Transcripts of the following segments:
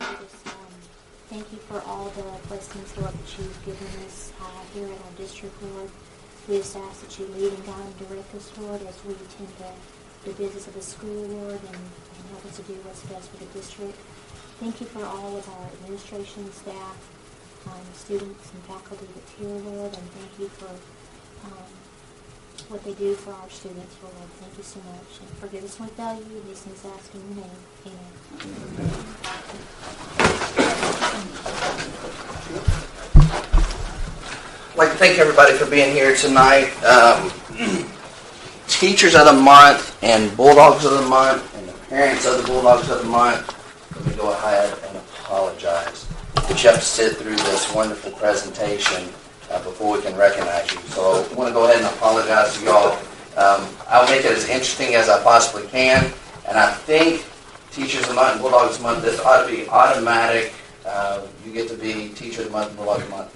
Thank you for all the blessings, Lord, that you've given us here in our district, Lord. We just ask that you lead and guide and direct us, Lord, as we attend the business of the school, Lord, and help us to do what's best for the district. Thank you for all of our administration staff, students and faculty that's here, Lord, and thank you for what they do for our students, Lord. Thank you so much. And forgive us when we fail you. These things asked in your name. Amen. I'd like to thank everybody for being here tonight. Teachers of the Month and Bulldogs of the Month and the parents of the Bulldogs of the Month, let me go ahead and apologize that you have to sit through this wonderful presentation before we can recognize you. So I want to go ahead and apologize to y'all. I'll make it as interesting as I possibly can, and I think Teachers of the Month and Bulldogs of the Month, this ought to be automatic. You get to be Teacher of the Month and Bulldog of the Month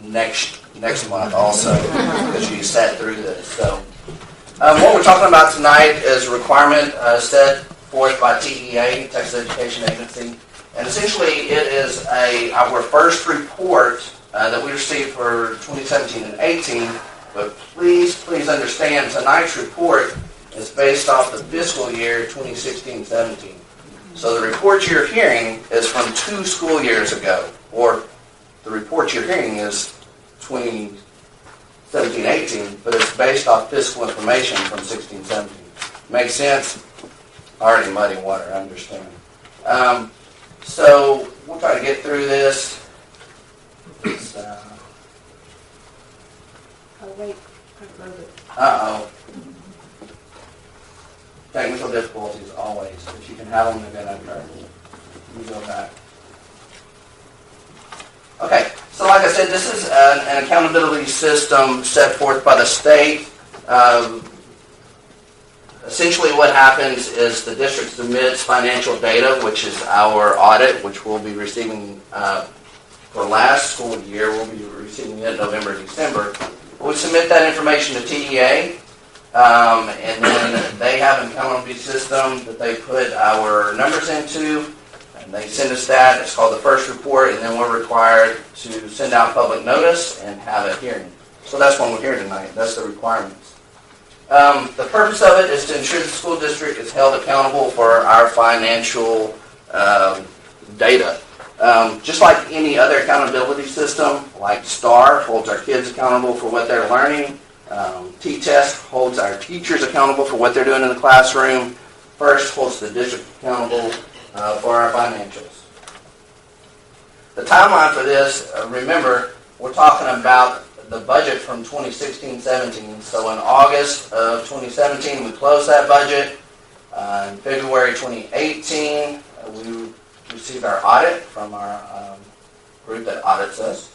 next month also, because you sat through this. So what we're talking about tonight is a requirement set forth by TEA, Texas Education Agency, and essentially it is our first report that we received for 2017 and 18, but please understand tonight's report is based off the fiscal year 2016-17. So the report you're hearing is from 2 school years ago, or the report you're hearing is 2017-18, but it's based off fiscal information from 16-17. Makes sense? Already muddy water, I understand. So we'll try to get through this. Uh-oh. Technical difficulties, always. If you can have them, they're going to occur. Let me go back. Okay, so like I said, this is an accountability system set forth by the state. Essentially what happens is the district submits financial data, which is our audit, which we'll be receiving for last school year. We'll be receiving it in November, December. We submit that information to TEA, and then they have an accountability system that they put our numbers into, and they send us that. It's called the first report, and then we're required to send out public notice and have a hearing. So that's why we're here tonight. That's the requirements. The purpose of it is to ensure the school district is held accountable for our financial data. Just like any other accountability system, like STAR holds our kids accountable for what they're learning, T-Test holds our teachers accountable for what they're doing in the classroom, FIRST holds the district accountable for our financials. The timeline for this, remember, we're talking about the budget from 2016-17. So in August of 2017, we closed that budget. In February 2018, we received our audit from our group that audits us.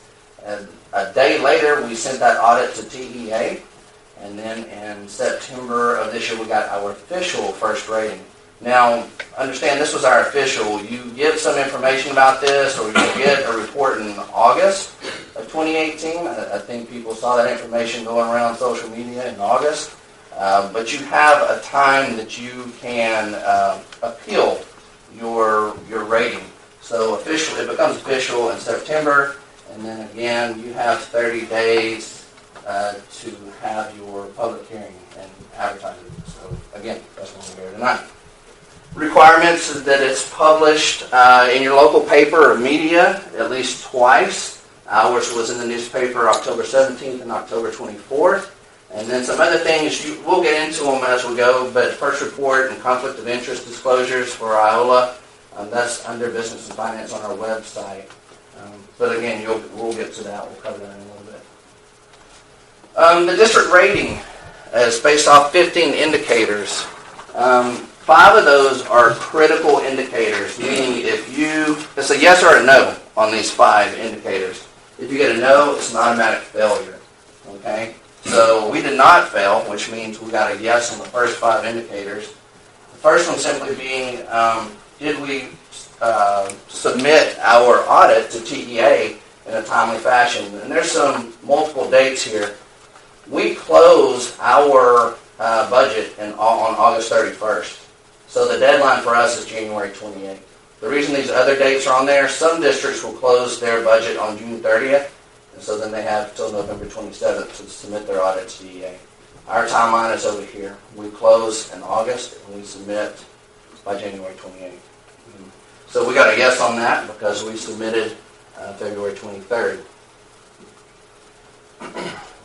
And a day later, we sent that audit to TEA. And then in September of this year, we got our official first rating. Now, understand this was our official. You get some information about this, or you get a report in August of 2018. I think people saw that information going around social media in August. But you have a time that you can appeal your rating. So official, it becomes official in September, and then again, you have 30 days to have your public hearing and advertise it. So again, that's what we're here tonight. Requirements is that it's published in your local paper or media at least twice. Ours was in the newspaper October 17th and October 24th. And then some other things, we'll get into them as we go, but first report and conflict of interest disclosures for Iola, that's under business and finance on our website. But again, we'll get to that. We'll cover that in a little bit. The district rating is based off 15 indicators. 5 of those are critical indicators, meaning it's a yes or a no on these 5 indicators. If you get a no, it's an automatic failure. Okay? So we did not fail, which means we got a yes on the first 5 indicators. The first one simply being, did we submit our audit to TEA in a timely fashion? And there's some multiple dates here. We closed our budget on August 31st. So the deadline for us is January 28th. The reason these other dates are on there, some districts will close their budget on June 30th, and so then they have till November 27th to submit their audit to DEA. Our timeline is over here. We close in August, and we submit by January 28th. So we got a yes on that because we submitted February 23rd.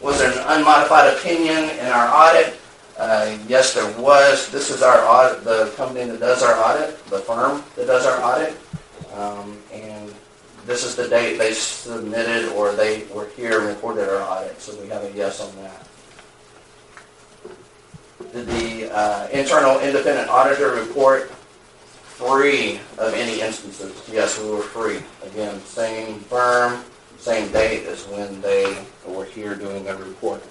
Was there an unmodified opinion in our audit? Yes, there was. This is our audit, the company that does our audit, the firm that does our audit. And this is the date they submitted or they were here and reported our audit. So we have a yes on that. Did the internal independent auditor report free of any instances? Yes, we were free. Again, same firm, same date as when they were here doing their reporting.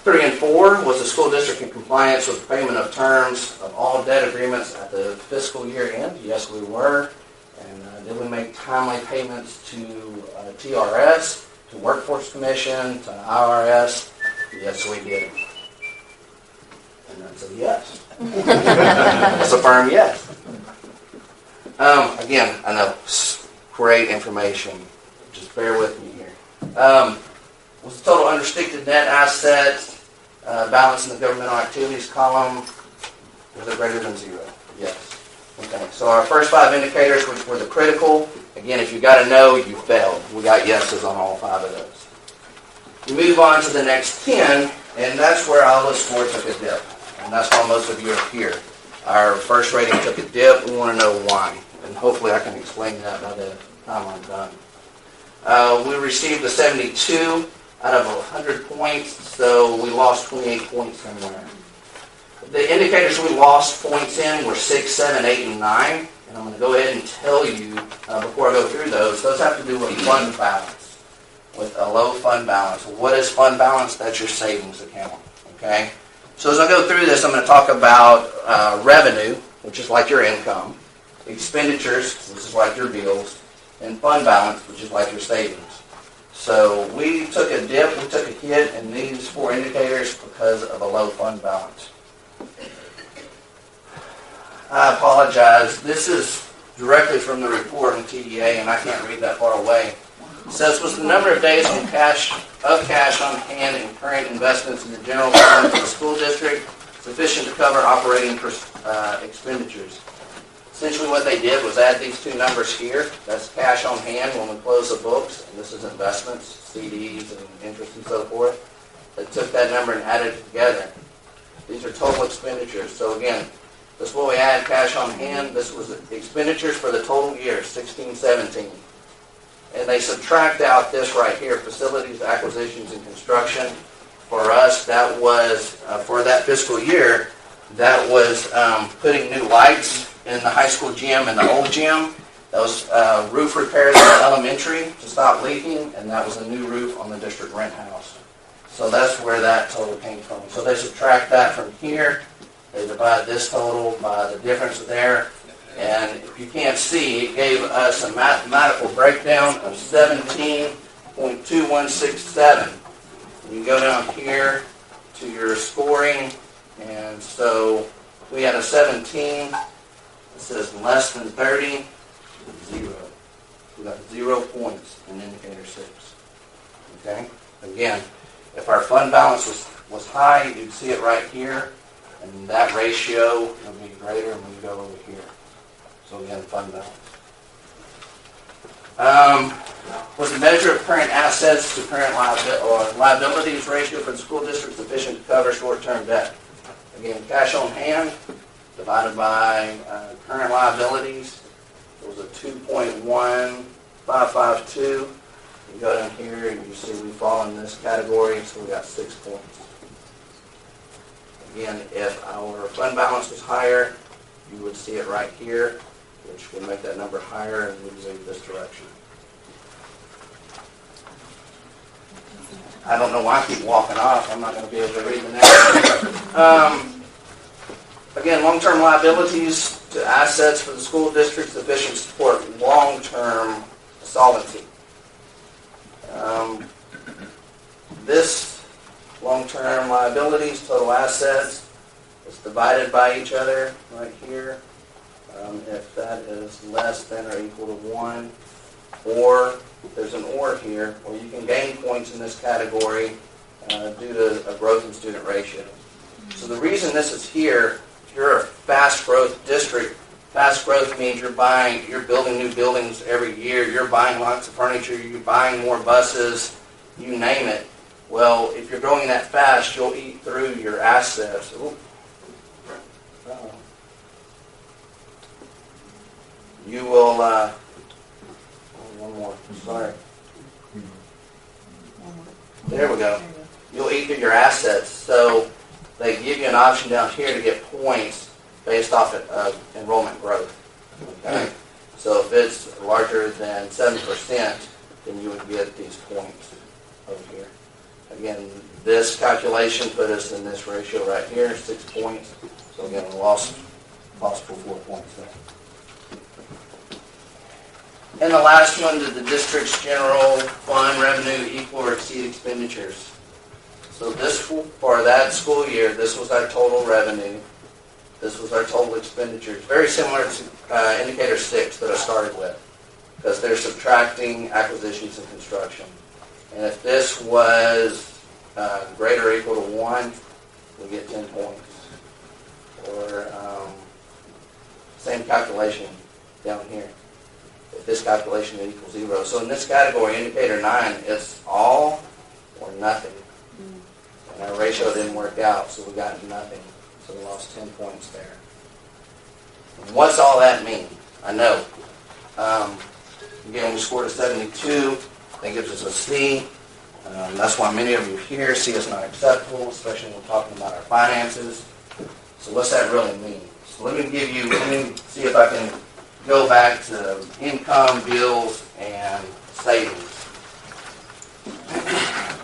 3 and 4, was the school district in compliance with the payment of terms of all debt agreements at the fiscal year end? Yes, we were. And did we make timely payments to TRS, to Workforce Commission, to IRS? Yes, we did. And that's a yes. That's a firm yes. Again, I know, great information. Just bear with me here. Was the total unrestricted net assets balance in the governmental activities column, was it greater than 0? Yes. Okay, so our first 5 indicators, which were the critical, again, if you got a no, you failed. We got yeses on all 5 of those. We move on to the next 10, and that's where Iola's score took a dip. And that's why most of you are here. Our first rating took a dip. We want to know why. And hopefully I can explain that by the time I'm done. We received a 72 out of 100 points, so we lost 28 points somewhere. The indicators we lost points in were 6, 7, 8, and 9. And I'm going to go ahead and tell you, before I go through those have to do with fund balance, with a low fund balance. What is fund balance? That's your savings account, okay? So as I go through this, I'm going to talk about revenue, which is like your income, expenditures, which is like your bills, and fund balance, which is like your savings. So we took a dip, we took a hit in these 4 indicators because of a low fund balance. I apologize. This is directly from the report on TDA, and I can't read that far away. It says, was the number of days of cash on hand and current investments in the general fund of the school district sufficient to cover operating expenditures? Essentially what they did was add these 2 numbers here. That's cash on hand when we close the books, and this is investments, CDs, and interest and so forth. They took that number and added it together. These are total expenditures. So again, this is what we add cash on hand. This was expenditures for the total year, 16-17. And they subtract out this right here, facilities, acquisitions, and construction. For us, that was, for that fiscal year, that was putting new lights in the high school gym and the old gym. That was roof repairs in the elementary to stop leaking, and that was a new roof on the district rent house. So that's where that total came from. So they subtract that from here. They divide this total by the difference there. And if you can't see, it gave us a mathematical breakdown of 17.2167. You go down here to your scoring, and so we had a 17. It says less than 30, 0. We got 0 points in indicator 6. Okay? Again, if our fund balance was high, you'd see it right here, and that ratio would be greater, and we'd go over here. So again, fund balance. Was the measure of current assets to current liabilities ratio for the school district sufficient to cover short-term debt? Again, cash on hand divided by current liabilities. It was a 2.1552. You go down here and you see we fall in this category, so we got 6 points. Again, if our fund balance was higher, you would see it right here, which would make that number higher and would move this direction. I don't know why I keep walking off. I'm not going to be able to read the next one. Again, long-term liabilities to assets for the school district sufficient to support long-term solvency. This long-term liabilities, total assets, is divided by each other right here. if that is less than or equal to 1, or there's an or here, or you can gain points in this category due to a growth in student ratio. So the reason this is here, if you're a fast growth district, fast growth means you're building new buildings every year, you're buying lots of furniture, you're buying more buses, you name it. Well, if you're growing that fast, you'll eat through your assets. You will, one more, sorry. There we go. You'll eat through your assets. So they give you an option down here to get points based off of enrollment growth. Okay? So if it's larger than 7%, then you would get these points over here. Again, this calculation put us in this ratio right here, 6 points. So again, we lost for 4 points there. And the last one, did the district's general fund revenue equal or exceed expenditures? So this, for that school year, this was our total revenue. This was our total expenditures. Very similar to indicator 6 that I started with, because they're subtracting acquisitions and construction. And if this was greater or equal to 1, we get 10 points. Or same calculation down here. If this calculation equals 0. So in this category, indicator 9, it's all or nothing. And our ratio didn't work out, so we got nothing. So we lost 10 points there. And what's all that mean? I know. Again, we scored a 72. That gives us a C. That's why many of you here see us not acceptable, especially when we're talking about our finances. So what's that really mean? So let me see if I can go back to income, bills, and savings.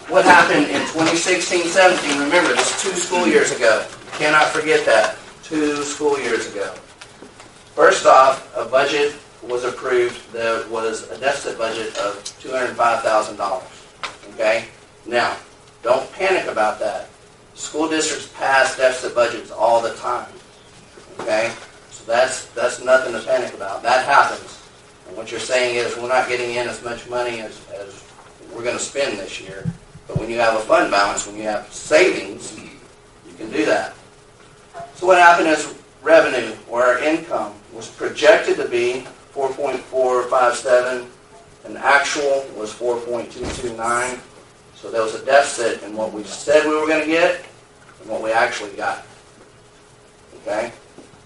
What happened in 2016-17? Remember, this is 2 school years ago. You cannot forget that. 2 school years ago. First off, a budget was approved that was a deficit budget of $205,000. Okay? Now, don't panic about that. School districts pass deficit budgets all the time. Okay? So that's nothing to panic about. That happens. And what you're saying is we're not getting in as much money as we're going to spend this year. But when you have a fund balance, when you have savings, you can do that. So what happened is revenue, or our income, was projected to be 4.457, and actual was 4.229. So there was a deficit in what we said we were going to get and what we actually got. Okay?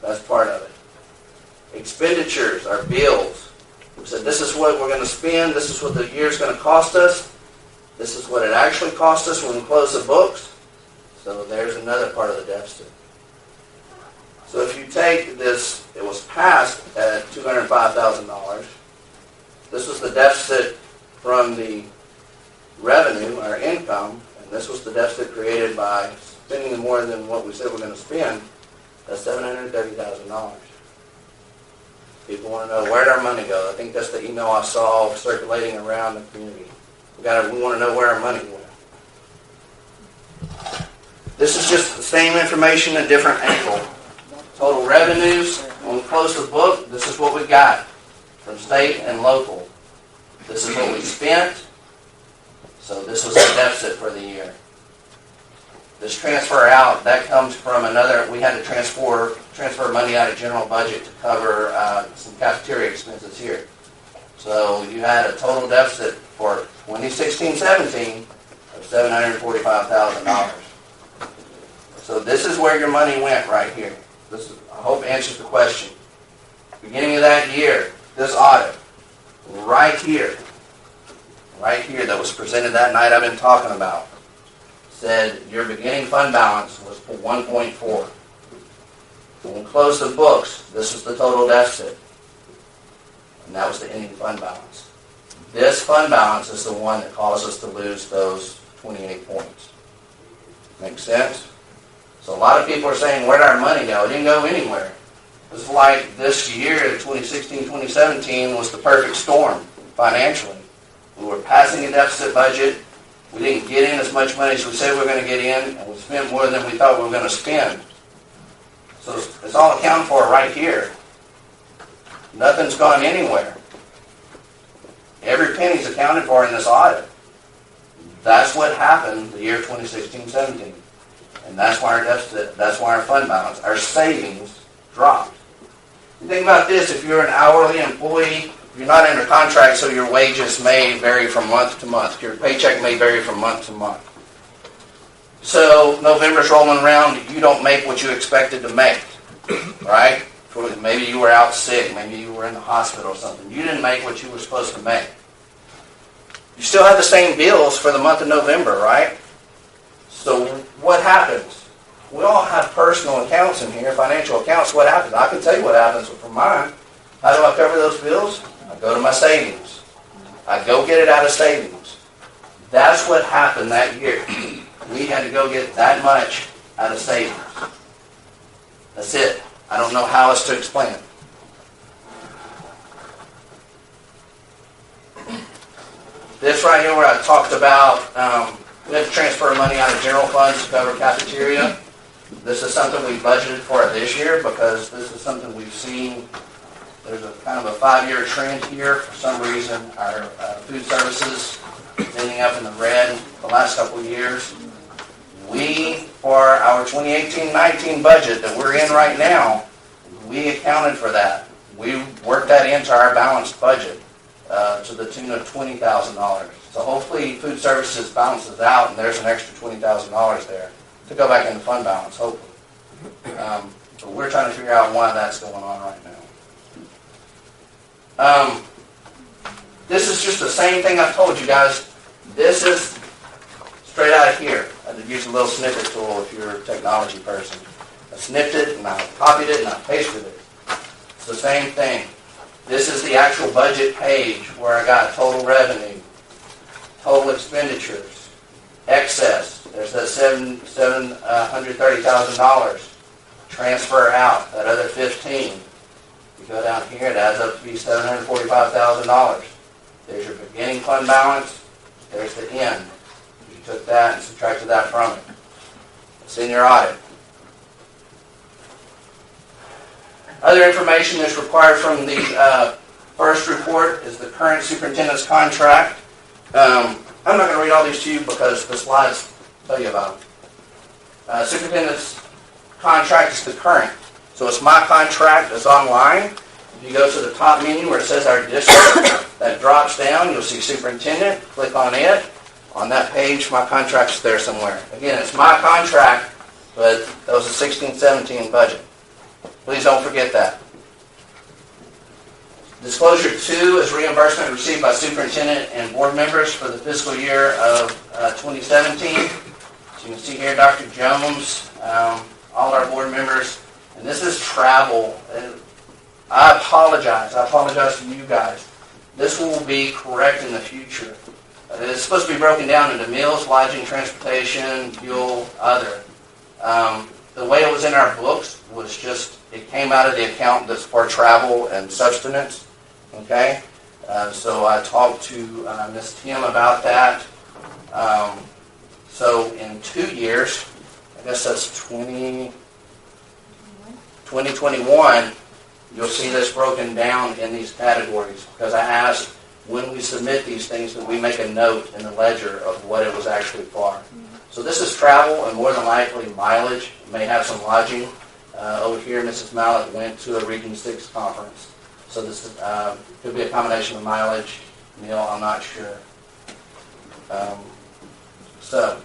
That's part of it. Expenditures, our bills. We said this is what we're going to spend, this is what the year's going to cost us, this is what it actually cost us when we close the books. So there's another part of the deficit. So if you take this, it was passed at $205,000. This was the deficit from the revenue, our income, and this was the deficit created by spending more than what we said we're going to spend. That's $730,000. People want to know, where did our money go? I think that's the email I saw circulating around the community. We want to know where our money went. This is just the same information, a different angle. Total revenues, when we close the book, this is what we got from state and local. This is what we spent. So this was the deficit for the year. This transfer out, that comes from another, we had to transfer money out of general budget to cover some cafeteria expenses here. So you had a total deficit for 2016-17 of $745,000. So this is where your money went right here. This is, I hope answers the question. Beginning of that year, this audit, right here that was presented that night I've been talking about, said your beginning fund balance was 1.4. When we closed the books, this was the total deficit. And that was the ending fund balance. This fund balance is the one that caused us to lose those 28 points. Make sense? So a lot of people are saying, where did our money go? It didn't go anywhere. It's like this year, 2016-2017, was the perfect storm financially. We were passing a deficit budget. We didn't get in as much money as we said we were going to get in, and we spent more than we thought we were going to spend. So it's all accounted for right here. Nothing's gone anywhere. Every penny's accounted for in this audit. That's what happened the year 2016-17. And that's why our deficit, that's why our fund balance, our savings dropped. You think about this, if you're an hourly employee, you're not under contract, so your wages may vary from month to month. Your paycheck may vary from month to month. So November's rolling around, you don't make what you expected to make, right? Maybe you were out sick, maybe you were in the hospital or something. You didn't make what you were supposed to make. You still have the same bills for the month of November, right? So what happens? We all have personal accounts in here, financial accounts. What happens? I can tell you what happens for mine. How do I cover those bills? I go to my savings. I go get it out of savings. That's what happened that year. We had to go get that much out of savings. That's it. I don't know how else to explain it. This right here where I talked about we have to transfer money out of general funds to cover cafeteria. This is something we budgeted for this year because this is something we've seen. There's a kind of a 5-year trend here. For some reason, our food services is ending up in the red the last couple of years. We, for our 2018-19 budget that we're in right now, we accounted for that. We worked that into our balanced budget to the tune of $20,000. So hopefully food services balances out and there's an extra $20,000 there to go back into fund balance, hopefully. But we're trying to figure out why that's going on right now. This is just the same thing I've told you guys. This is straight out of here. I had to use a little snippet tool if you're a technology person. I snipped it and I copied it and I pasted it. It's the same thing. This is the actual budget page where I got total revenue, total expenditures, excess. There's that $730,000. Transfer out, that other 15. You go down here, it adds up to be $745,000. There's your beginning fund balance. There's the end. You took that and subtracted that from it. It's in your audit. Other information that's required from the first report is the current superintendent's contract. I'm not going to read all these to you because the slides tell you about them. Superintendent's contract is the current. So it's my contract. It's online. If you go to the top menu where it says our district, that drops down. You'll see superintendent. Click on it. On that page, my contract's there somewhere. Again, it's my contract, but that was a 16-17 budget. Please don't forget that. Disclosure 2 is reimbursement received by superintendent and board members for the fiscal year of 2017. So you can see here Dr. Jones, all our board members, and this is travel. I apologize to you guys. This will be correct in the future. It's supposed to be broken down into meals, lodging, transportation, fuel, other. The way it was in our books was just, it came out of the account that's for travel and sustenance. Okay? So I talked to Ms. Tim about that. So in 2 years, I guess that's 2021, you'll see this broken down in these categories because I asked when we submit these things that we make a note in the ledger of what it was actually for. So this is travel and more than likely mileage. May have some lodging. Over here, Mrs. Mallett went to a Region 6 conference. So this is, could be a combination of mileage, meal, I'm not sure. So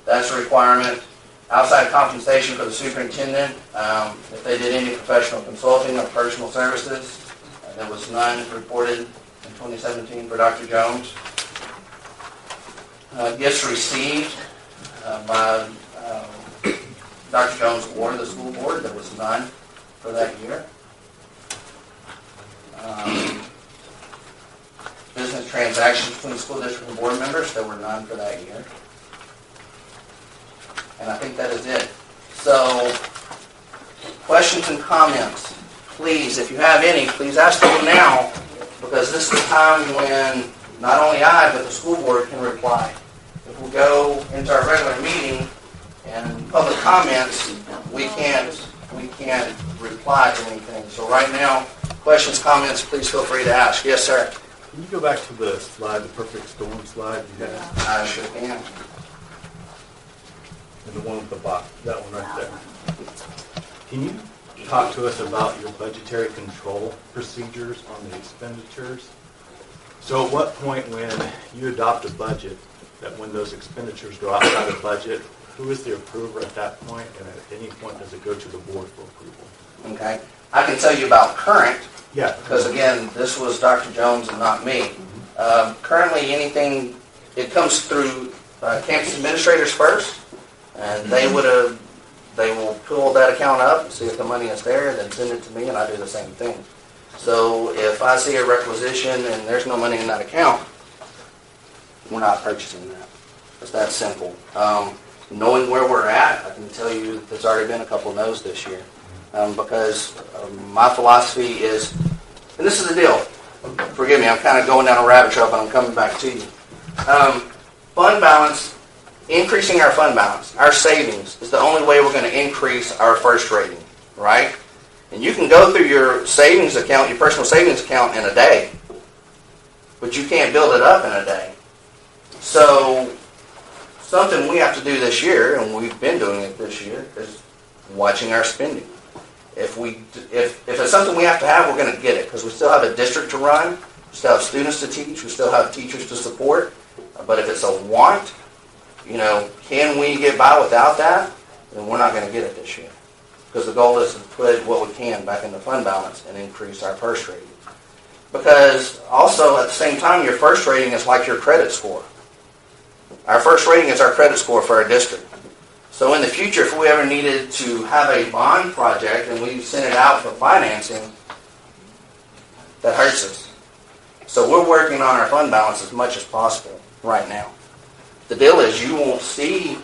that's a requirement. Outside compensation for the superintendent, if they did any professional consulting or personal services, there was none reported in 2017 for Dr. Jones. Gifts received by Dr. Jones or the school board, there was none for that year. Business transactions between school district and board members, there were none for that year. And I think that is it. So, questions and comments, please, if you have any, please ask them now, because this is the time when not only I, but the school board can reply. If we go into our regular meeting and public comments, we can't reply to anything. So right now, Questions, comments, please feel free to ask. Yes, sir. Can you go back to the slide, the perfect storm slide you had? I sure can. And the one with the box, that one right there. Can you talk to us about your budgetary control procedures on the expenditures? So at what point when you adopt a budget, that when those expenditures go outside of budget, who is the approver at that point, and at any point does it go to the board for approval? Okay. I can tell you about current, Yeah. because again, this was Dr. Jones and not me. Currently, anything, it comes through campus administrators first, and they will pull that account up, see if the money is there, then send it to me, and I do the same thing. So if I see a requisition and there's no money in that account, we're not purchasing that. It's that simple. Knowing where we're at, I can tell you there's already been a couple no's this year. Because my philosophy is, and this is the deal, forgive me, I'm kind of going down a rabbit trail, but I'm coming back to you. Fund balance, increasing our fund balance, our savings, is the only way we're going to increase our first rating, right? And you can go through your savings account, your personal savings account in a day, but you can't build it up in a day. So something we have to do this year, and we've been doing it this year, is watching our spending. If it's something we have to have, we're going to get it, because we still have a district to run, we still have students to teach, we still have teachers to support. But if it's a want, can we get by without that? Then we're not going to get it this year. Because the goal is to put what we can back in the fund balance and increase our first rating. Because also at the same time, your first rating is like your credit score. Our first rating is our credit score for our district. So in the future, if we ever needed to have a bond project and we sent it out for financing, that hurts us. So we're working on our fund balance as much as possible right now. The deal is you won't see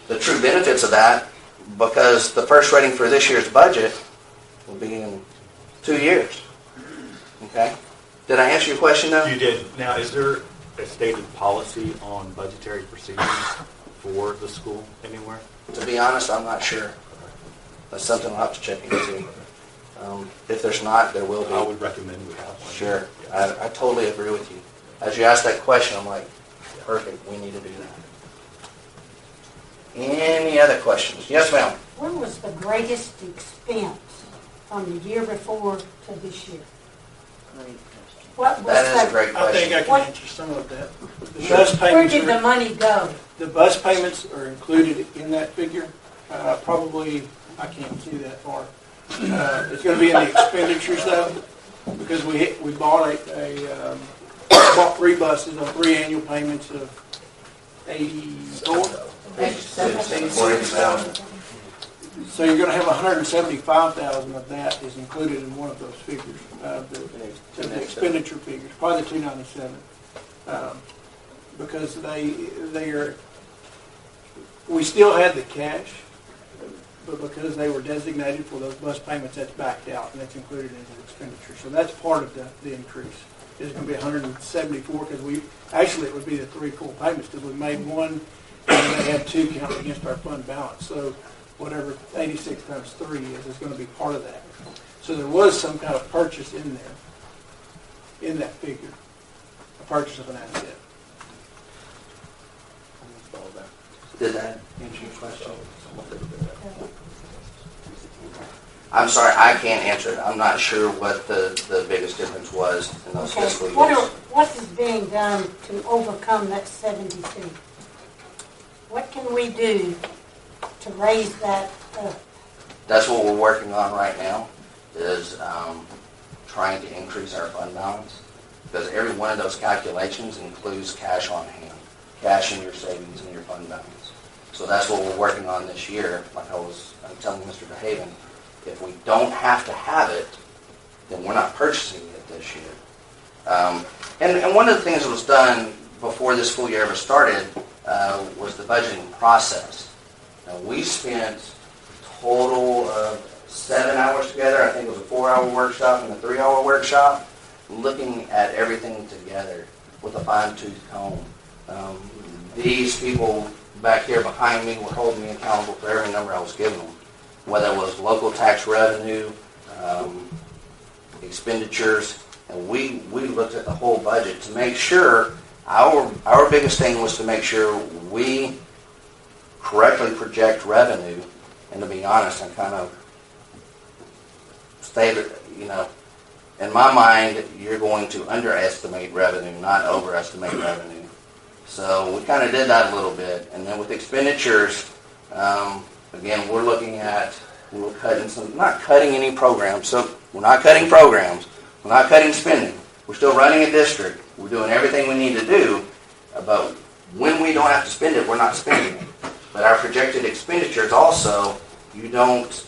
the true benefits of that because the first rating for this year's budget will be in 2 years. Okay? Did I answer your question though? You did. Now, is there a stated policy on budgetary procedures for the school anywhere? To be honest, I'm not sure. That's something I'll have to check into. If there's not, there will be. I would recommend we have one. Sure. I totally agree with you. As you asked that question, I'm like, perfect, we need to do that. Any other questions? Yes, ma'am. When was the greatest expense from the year before to this year? What was That is a great I question. think I can answer some of that. The Sure. bus Where payments did the are, money go? the bus payments are included in that figure. Probably, I can't see that far. It's going to be in the expenditures though, because we bought bought 3 buses on 3 annual payments of 86,000. So you're going to have 175,000 of that is included in one of those figures, the expenditure figures, probably the 297, because they are. We still had the cash, but because they were designated for those bus payments, that's backed out and that's included in the expenditure. So that's part of the increase. It's going to be 174 because it would be the 3 full payments because we made one and they had 2 count against our fund balance. So whatever 86 times 3 is going to be part of that. So there was some kind of purchase in there, in that figure, a purchase of an asset. Did that answer your question? I'm sorry, I can't answer it. I'm not sure what the biggest difference was in those Okay, fiscal years. what is being done to overcome that 72? What can we do to raise that up? That's what we're working on right now, is trying to increase our fund balance. Because every one of those calculations includes cash on hand, cash in your savings and your fund balance. So that's what we're working on this year. Like I'm telling Mr. DeHaven, if we don't have to have it, then we're not purchasing it this year. And one of the things that was done before this school year ever started was the budgeting process. Now, we spent a total of 7 hours together. I think it was a 4-hour workshop and a 3-hour workshop, looking at everything together with a fine-tooth comb. These people back here behind me were holding me accountable for every number I was giving them, whether it was local tax revenue, expenditures, and we looked at the whole budget to make sure, our biggest thing was to make sure we correctly project revenue, and to be honest, I kind of stated, in my mind, you're going to underestimate revenue, not overestimate revenue. So we kind of did that a little bit. And then with expenditures, again, we're cutting not cutting any programs. So we're not cutting programs. We're not cutting spending. We're still running a district. We're doing everything we need to do. But when we don't have to spend it, we're not spending it. But our projected expenditures also, you don't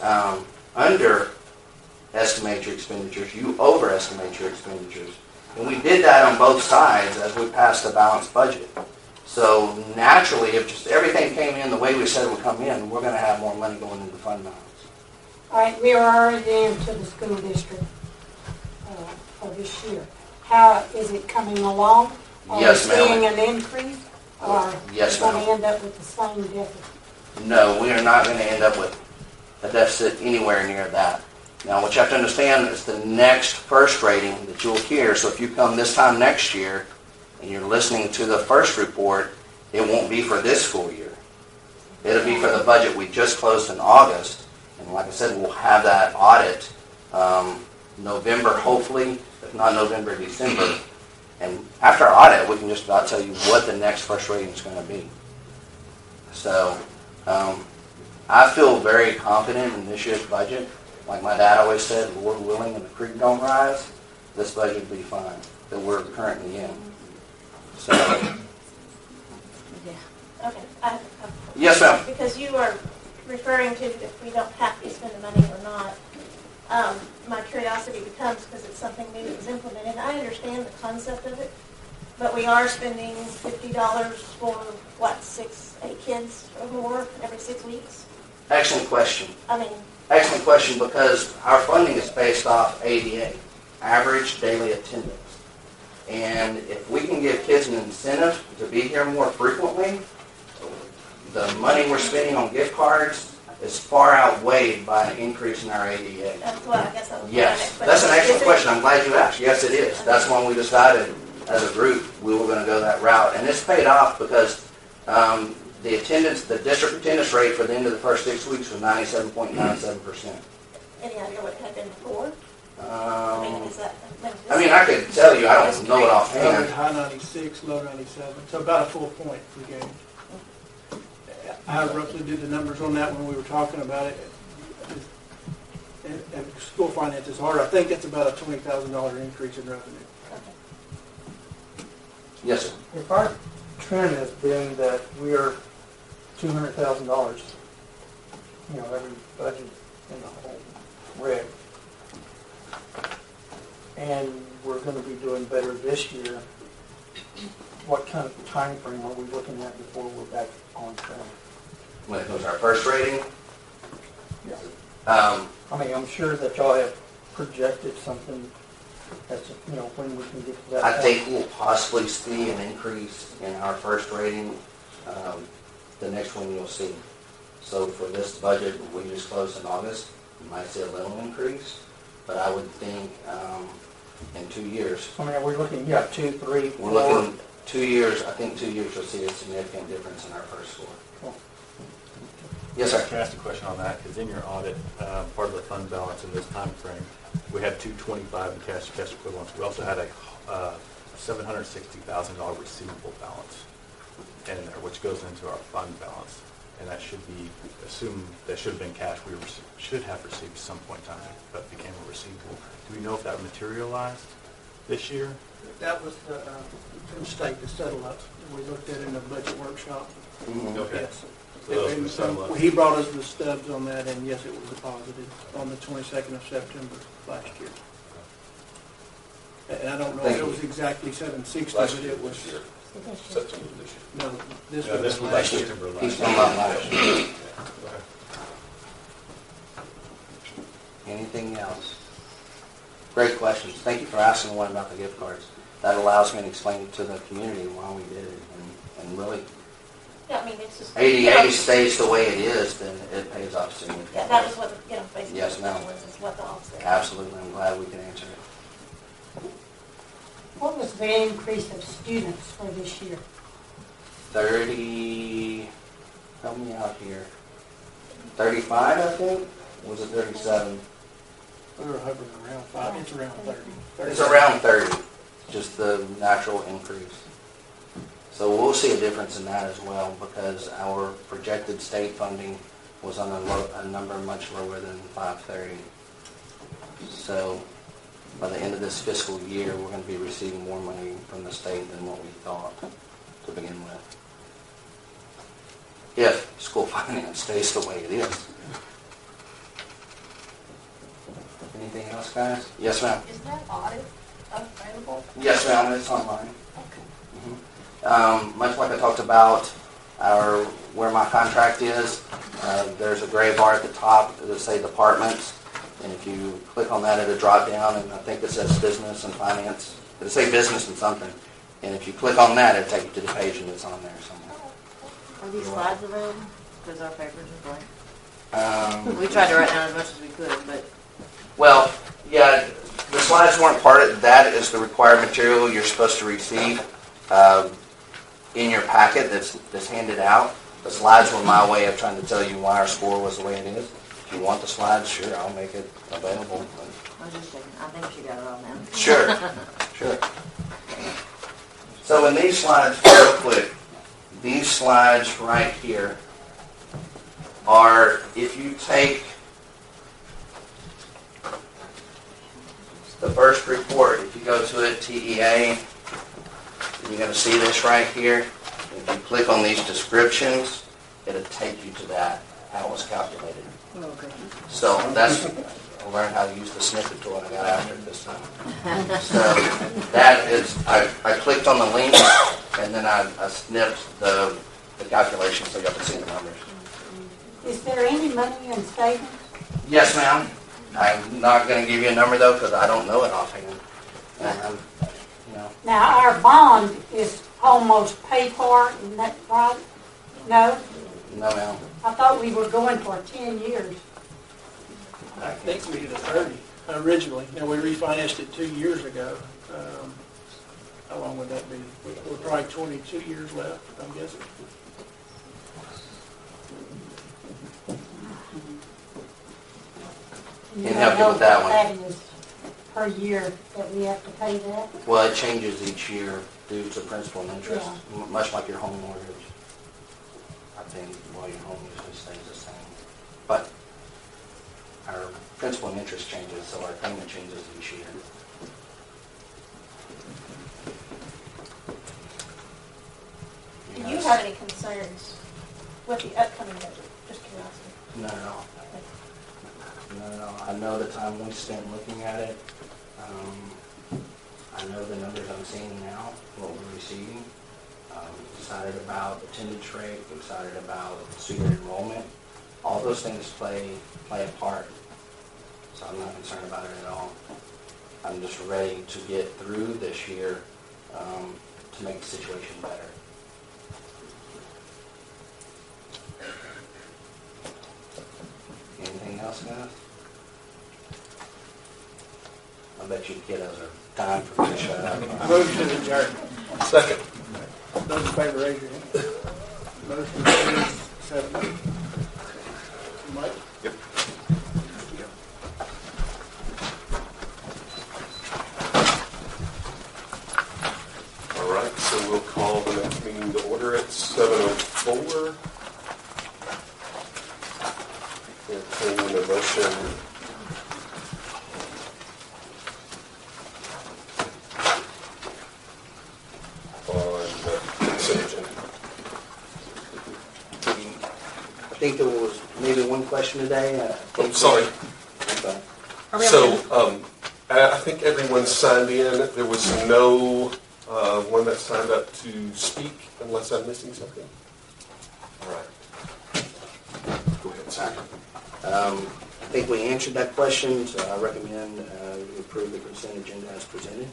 underestimate your expenditures, you overestimate your expenditures. And we did that on both sides as we passed a balanced budget. So naturally, if just everything came in the way we said it would come in, we're going to have more money going into fund balance. All right, we are already into the school district for this year. How is it coming along? Yes, ma'am. Are we seeing an increase? Or Yes, are we ma'am. going to end up with the same deficit? No, we are not going to end up with a deficit anywhere near that. Now, what you have to understand is the next first rating that you'll hear, so if you come this time next year and you're listening to the first report, it won't be for this school year. It'll be for the budget we just closed in August. And like I said, we'll have that audit November, hopefully, if not November, December. And after our audit, we can just about tell you what the next first rating is going to be. So I feel very confident in this year's budget. Like my dad always said, Lord willing and the creek don't rise, this budget will be fine that we're currently in. So, Yeah. Okay. yes, ma'am. Because you are referring to if we don't have to spend the money or not. My curiosity becomes, because it's something new that's implemented, I understand the concept of it, but we are spending $50 for, 8 kids or more every 6 weeks? Excellent question. I mean, Excellent question, because our funding is based off ADA, average daily attendance. And if we can give kids an incentive to be here more frequently, the money we're spending on gift cards is far outweighed by an increase in our ADA. that's what I guess I was Yes, that's an excellent question. I'm glad you asked. Yes, it is. That's when we decided as a group we were going to go that route. And it's paid off because the district attendance rate for the end of the first 6 weeks was 97.97%. Any idea what it had been before? Is that? I could tell you, I don't know it offhand. High 96, low 97, so about a full point we gained. I roughly did the numbers on that when we were talking about it. And school finance is hard. I think it's about a $20,000 increase in revenue. Yes, sir. If our trend has been that we are $200,000, every budget in the whole red, and we're going to be doing better this year, what kind of time frame are we looking at before we're back on track? When it goes our first rating, Yeah. I'm sure that y'all have projected something as to, when we can get to that I point. think we'll possibly see an increase in our first rating. The next one you'll see. So for this budget, we just closed in August, you might see a little increase, but I would think in 2 years. Are we looking, 2, 3, 4? We're looking 2 years, I think 2 years you'll see a significant difference in our first score. Cool. Yes, sir. Can I ask a question on that? Because in your audit, part of the fund balance in this time frame, we had $225 in cash equivalents. We also had a $760,000 receivable balance in there, which goes into our fund balance. And that should be, assume that should have been cash we should have received some point in time, but became a receivable. Do we know if that materialized this year? That was the mistake to settle up. We looked at it in the budget workshop. Okay. Yes. So those were settled up. He brought us the stubs on that, and yes, it was deposited on the 22nd of September last year. And I don't know if it was exactly 760, but it was, September this year. no, this Yeah, this was was last year. September last He's year. talking about last year. Okay. Anything else? Great questions. Thank you for asking one about the gift cards. That allows me to explain to the community why we did it. And really, Yeah, it's just. 80 stays the way it is, then it pays off significantly. Yeah, that was what, basically. Yes, ma'am. Is what the offset. Absolutely. I'm glad we can answer it. What was the increase of students for this year? 30, help me out here. 35, I think? Or was it 37? We were hovering around 5, it's around 30. It's around 30, just the natural increase. So we'll see a difference in that as well because our projected state funding was on a number much lower than 530. So by the end of this fiscal year, we're going to be receiving more money from the state than what we thought to begin with. If school finance stays the way it is. Anything else, guys? Yes, ma'am. Is that audit available? Yes, ma'am. It's online. Much like I talked about where my contract is, there's a gray bar at the top that say departments. And if you click on that, it'll drop down, and I think it says business and finance. It'll say business and something. And if you click on that, it'll take you to the page, and it's on there somewhere. Are these slides available? Because our papers are blank. We tried to write down as much as we could, but Well, yeah, the slides weren't part of that. Is the required material you're supposed to receive in your packet that's handed out. The slides were my way of trying to tell you why our score was the way it is. If you want the slides, sure, I'll make it available. I was just checking. I think she got it all now. Sure, sure. So in these slides, real quick, these slides right here are, if you take the first report, if you go to it, TEA, you're going to see this right here. If you click on these descriptions, it'll take you to that, how it was calculated. Okay. So that's, I learned how to use the snippet tool and I got after it this time. So that is, I clicked on the link and then I snipped the calculation so you can see the numbers. Is there any money in savings? Yes, ma'am. I'm not going to give you a number though because I don't know it offhand. Now, our bond is almost paid for, isn't that right? No? No, ma'am. I thought we were going for 10 years. I think we did a 30 originally, and we refinanced it 2 years ago. How long would that be? We're probably 22 years left, I'm guessing. Can't help you with that one. That is per year that we have to pay that. Well, it changes each year due to principal and interest, much like your home mortgage. I think, well, your home usually stays the same. But our principal and interest changes, so our payment changes each year. Do you have any concerns with the upcoming budget? Just curiosity. Not at all. Not at all. I know the time we spent looking at it. I know the numbers I'm seeing now, what we're receiving. Excited about attendance rate, excited about student enrollment. All those things play a part. So I'm not concerned about it at all. I'm just ready to get through this year to make the situation better. Anything else, guys? I bet you kiddos are dying for me to shut up. Move to adjourn. Second. Those in favor, raise your hand. Motion carries 7. Mike? Yep. All right, so we'll call the next meeting to order at 7:04. Entertaining a motion. On the consent agenda. I think there was maybe one question today. I'm sorry. Okay. So, I think everyone signed in. There was no one that signed up to speak, unless I'm missing something. All right. Go ahead, sir. I think we answered that question, so I recommend we approve the consent agenda as presented.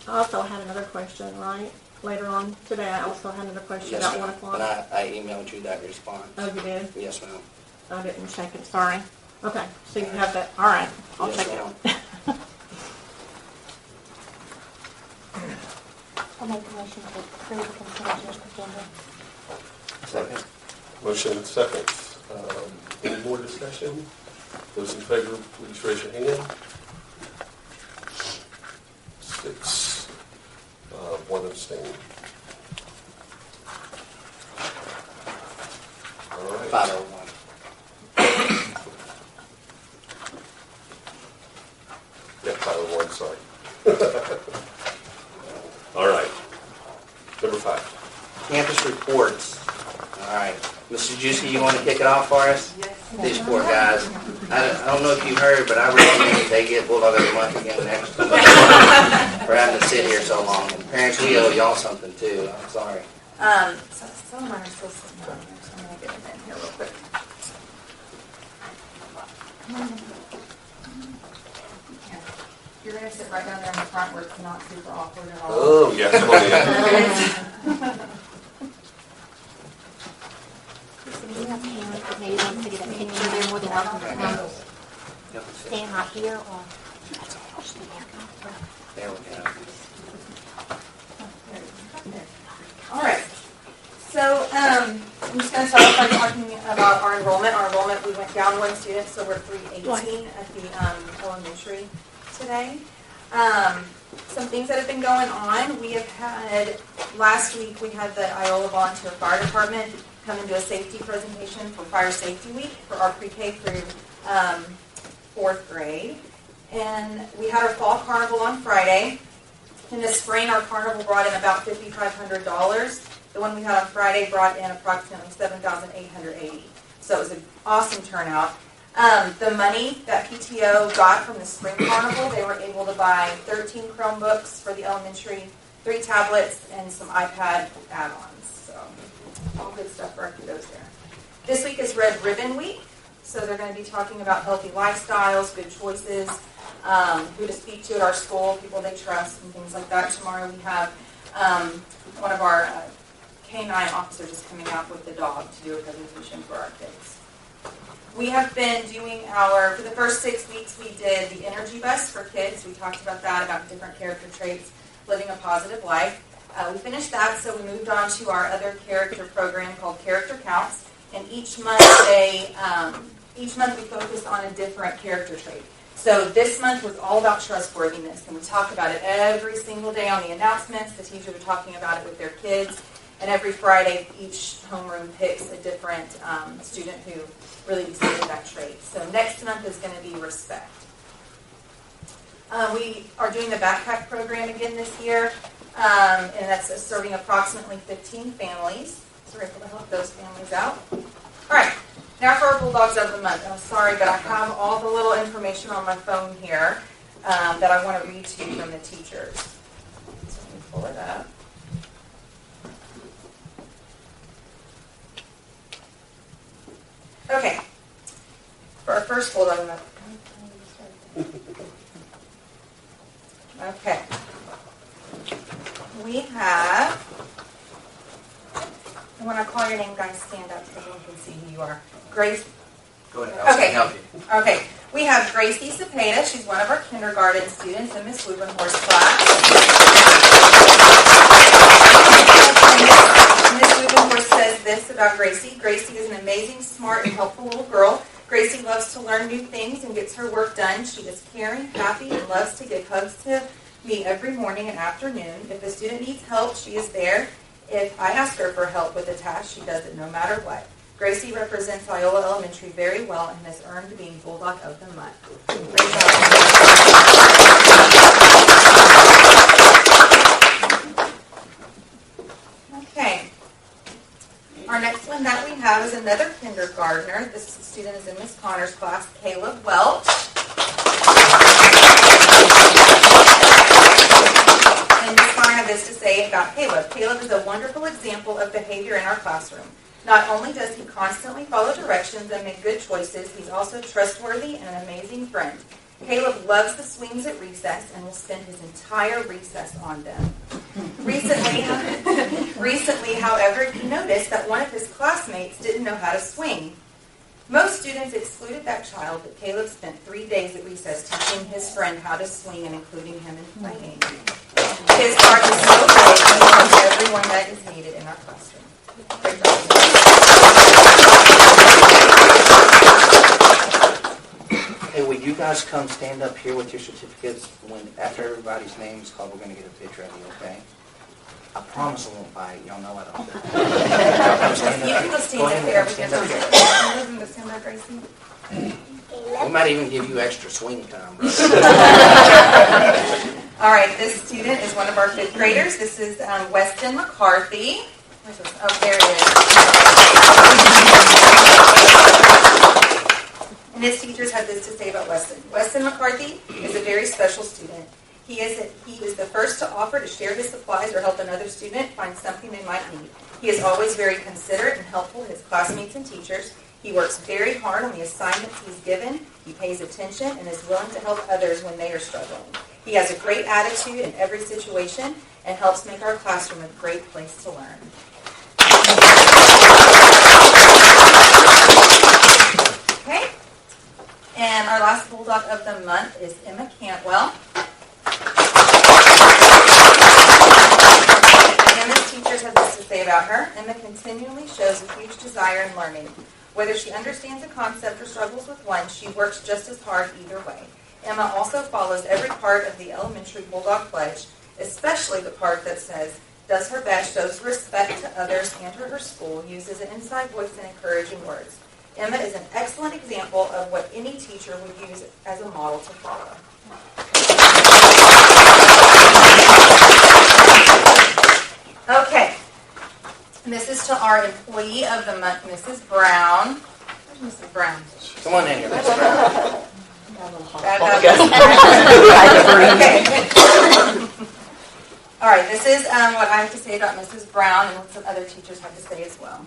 I also had another question, right? Later on today, I also had another question Yes, about ma'am. 1 o'clock. But I emailed you that response. Oh, you did? Yes, ma'am. I didn't check it, sorry. Okay, so you have that, all right, I'll Yes, check ma'am. it out. I'll make a motion to approve the consent agenda. Second. Motion and second. Any more discussion? Those in favor, please raise your hand. 6. 1 abstain. All right. 501. Yeah, 501, sorry. All right. Number 5. Campus reports. All right. Mr. Juicy, you want to kick it off for us? These poor guys. I don't know if you heard, but I recommend they get Bulldog of the Month again next month for having to sit here so long. And parents, we owe y'all something too. I'm sorry. So some of mine are still sitting down here, so I'm gonna get them in here real quick. Here. You're gonna sit right down there in the front where it's not super awkward at all. Oh, yes, come on in. So you have parents that maybe want to get a picture, they're more than welcome to come stand right here or stand there. There we go. All right. So I'm just going to start off by talking about our enrollment. Our enrollment, we went down 1 student, so we're 318 at the elementary today. Some things that have been going on. We have had, last week we had the Iola Volunteer Fire Department come and do a safety presentation for Fire Safety Week for our pre-K through 4th grade. And we had our fall carnival on Friday. In the spring, our carnival brought in about $5,500. The one we had on Friday brought in approximately $7,880. So it was an awesome turnout. The money that PTO got from the spring carnival, they were able to buy 13 Chromebooks for the elementary, 3 tablets, and some iPad add-ons. So all good stuff for our kiddos there. This week is Red Ribbon Week. So they're going to be talking about healthy lifestyles, good choices, who to speak to at our school, people they trust, and things like that. Tomorrow we have one of our K-9 officers is coming out with the dog to do a presentation for our kids. We have been doing for the first 6 weeks, we did the energy bus for kids. We talked about that, about different character traits, living a positive life. We finished that, so we moved on to our other character program called Character Counts. And each month we focused on a different character trait. So this month was all about trustworthiness, and we talk about it every single day on the announcements. The teachers are talking about it with their kids, and every Friday each homeroom picks a different student who really exhibited that trait. So next month is going to be respect. We are doing the backpack program again this year, and that's serving approximately 15 families. So we're able to help those families out. All right. Now for our Bulldogs of the Month. I'm sorry, but I have all the little information on my phone here that I want to read to you from the teachers. So let me pull it up. Okay. For our first Bulldog of the Month. Okay. We have, and when I call your name, guys, stand up so everyone can see who you are. Grace. Go ahead. I was going to help you. Okay. We have Gracie Cepeda. She's one of our kindergarten students in Miss Wubenhorst's class. Miss Wubenhorst says this about Gracie. Gracie is an amazing, smart, and helpful little girl. Gracie loves to learn new things and gets her work done. She is caring, happy, and loves to give hugs to me every morning and afternoon. If a student needs help, she is there. If I ask her for help with a task, she does it no matter what. Gracie represents Iola Elementary very well and has earned being Bulldog of the Month. Great job. Okay. Our next one that we have is another kindergartner. This student is in Miss Connor's class, Caleb Welch. And Miss Connor had this to say about Caleb. Caleb is a wonderful example of behavior in our classroom. Not only does he constantly follow directions and make good choices, he's also trustworthy and an amazing friend. Caleb loves the swings at recess and will spend his entire recess on them. Recently, however, he noticed that one of his classmates didn't know how to swing. Most students excluded that child, but Caleb spent 3 days at recess teaching his friend how to swing and including him in playing. His heart is so big, he knows everyone that is needed in our classroom. Great job. Hey, will you guys come stand up here with your certificates after everybody's name is called? We're going to get a picture of you, okay? I promise I won't bite. Y'all know I don't. You can go stand up there because Stand up here. it lives in December, Gracie. We might even give you extra swing time, bro. All right, this student is one of our 5th graders. This is Weston McCarthy. Where's this? Oh, there it is. And his teachers had this to say about Weston. Weston McCarthy is a very special student. He is the first to offer to share his supplies or help another student find something they might need. He is always very considerate and helpful to his classmates and teachers. He works very hard on the assignments he's given. He pays attention and is willing to help others when they are struggling. He has a great attitude in every situation and helps make our classroom a great place to learn. Okay. And our last Bulldog of the month is Emma Cantwell. Emma's teachers have this to say about her. Emma continually shows a huge desire in learning. Whether she understands a concept or struggles with one, she works just as hard either way. Emma also follows every part of the elementary Bulldog Pledge, especially the part that says, does her best, shows respect to others and to her school, uses an inside voice and encouraging words. Emma is an excellent example of what any teacher would use as a model to follow. Okay. And this is to our Employee of the Month, Mrs. Brown. Where's Mrs. Brown? Come on in here, Mr. Brown. Okay. All right, this is what I have to say about Mrs. Brown and what some other teachers have to say as well.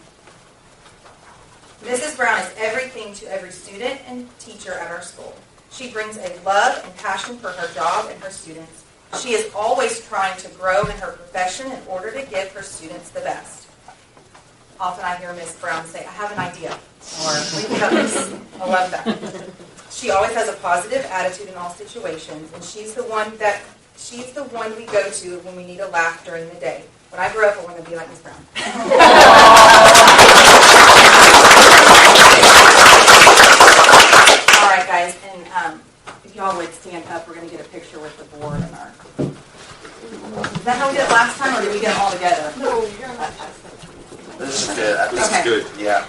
Mrs. Brown is everything to every student and teacher at our school. She brings a love and passion for her job and her students. She is always trying to grow in her profession in order to give her students the best. Often I hear Ms. Brown say, I have an idea, or what do you think about this? I love that. She always has a positive attitude in all situations, and she's the one we go to when we need a laugh during the day. When I grow up, I want to be like Ms. Brown. All right, guys, and if y'all would stand up, we're going to get a picture with the board and our... Is that how we did it last time, or did we get them all together? No, you're not. This is good. I think Okay. it's good. Yeah.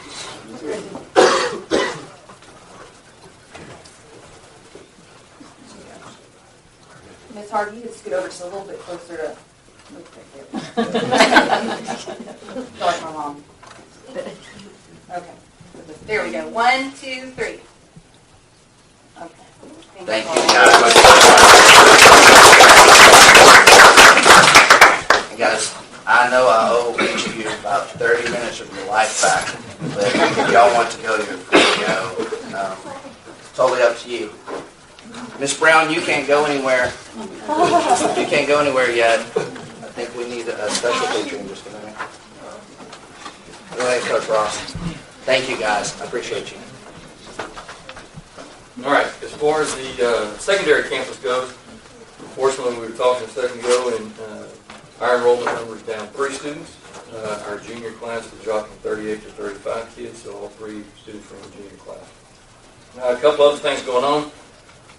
Ms. Hardy, you could scoot over just a little bit closer to... Like my mom. Okay. There we go. 1, 2, 3. Okay. Thank you, all. guys. And guys, I know I owe each of you about 30 minutes of your life back, but if y'all want to go, you're free to go. Totally up to you. Miss Brown, you can't go anywhere. You can't go anywhere yet. I think we need a special picture in just a minute. Go ahead, Coach Ross. Thank you, guys. I appreciate you. All right, as far as the secondary campus goes, unfortunately, we were talking a second ago, and our enrollment number is down 3 students. Our junior class is dropping 38 to 35 kids, so all 3 students from the junior class. Now, a couple other things going on.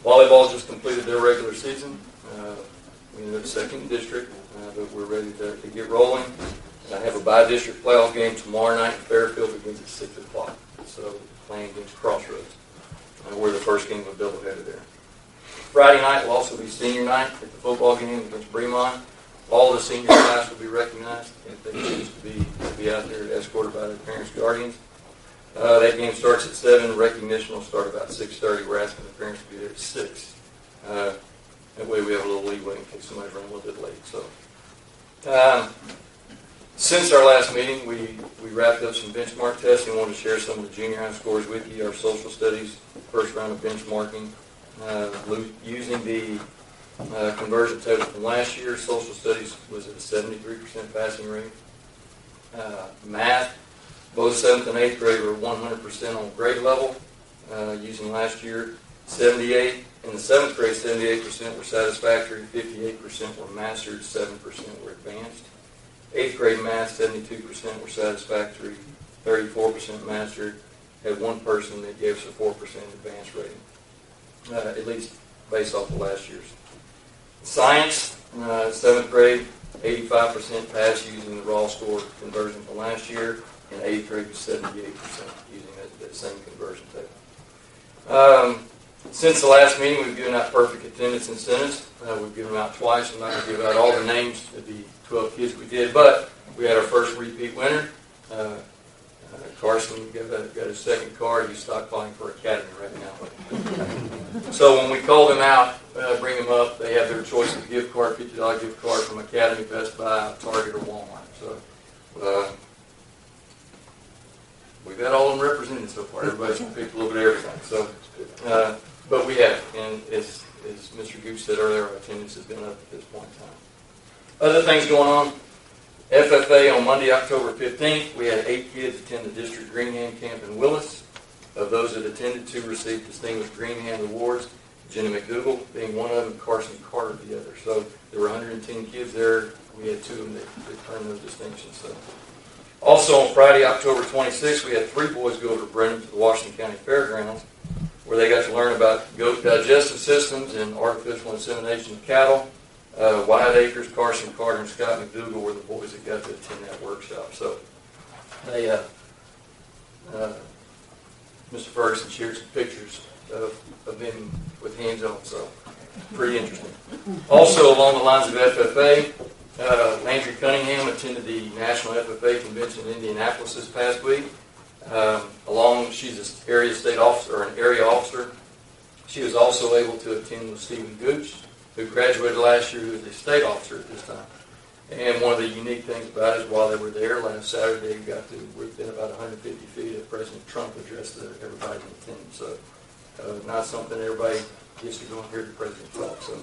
Volleyball just completed their regular season. We ended up second in district, but we're ready to get rolling. And I have a by-district playoff game tomorrow night in Fairfield. It begins at 6 o'clock. So playing against Crossroads. We're the first game of a doubleheader there. Friday night will also be senior night at the football game against Bremont. All the senior class will be recognized if they choose to be out there escorted by their parents' guardians. That game starts at 7. Recognition will start about 6:30. We're asking the parents to be there at 6. That way we have a little leeway in case somebody's running a little bit late. So, since our last meeting, we wrapped up some benchmark testing. I wanted to share some of the junior high scores with you. Our social studies first round of benchmarking using the conversion total from last year. Social studies was at a 73% passing rate. Math, both 7th and 8th grade were 100% on grade level using last year. 78 and In the 7th grade, 78% were satisfactory, 58% were mastered, 7% were advanced. 8th grade math, 72% were satisfactory, 34% mastered. Had one person that gave us a 4% advanced rating, at least based off of last year's. Science, 7th grade, 85% passed using the raw score conversion from last year, and 8th grade was 78% using that same conversion table. Since the last meeting, we've given out perfect attendance incentives. We've given them out twice. I'm not going to give out all the names of the 12 kids we did, but we had our first repeat winner. Carson got his second card. He's stockpiling for Academy right now. So when we call them out, bring them up, they have their choice of gift card, $50 gift card from Academy, Best Buy, Target, or Walmart. So we've got all of them represented so far. Everybody's picked a little bit of everything. So, but we have, and as Mr. Gooch said earlier, our attendance has been up at this point in time. Other things going on. FFA on Monday, October 15th, we had 8 kids attend the District Green Hand Camp in Willis. Of those that attended, 2 received Distinguished Green Hand Awards, Jenny McDougall being one of them, and Carson Carter the other. So there were 110 kids there. We had 2 of them that earned those distinctions. So. Also on Friday, October 26th, we had 3 boys go over to Brenham to the Washington County Fairgrounds, where they got to learn about goat digestive systems and artificial insemination of cattle. Wyatt Akers, Carson Carter, and Scott McDougall were the boys that got to attend that workshop. So they, Mr. Ferguson shared some pictures of them with hands on, so pretty interesting. Also, along the lines of FFA, Landry Cunningham attended the National FFA Convention in Indianapolis this past week. She's an area state officer, or an area officer. She was also able to attend with Stephen Gooch, who graduated last year, who is a state officer at this time. And one of the unique things about it is while they were there last Saturday, we got to within about 150 feet of President Trump addressed everybody in attendance. So not something everybody gets to go and hear the President talk. So.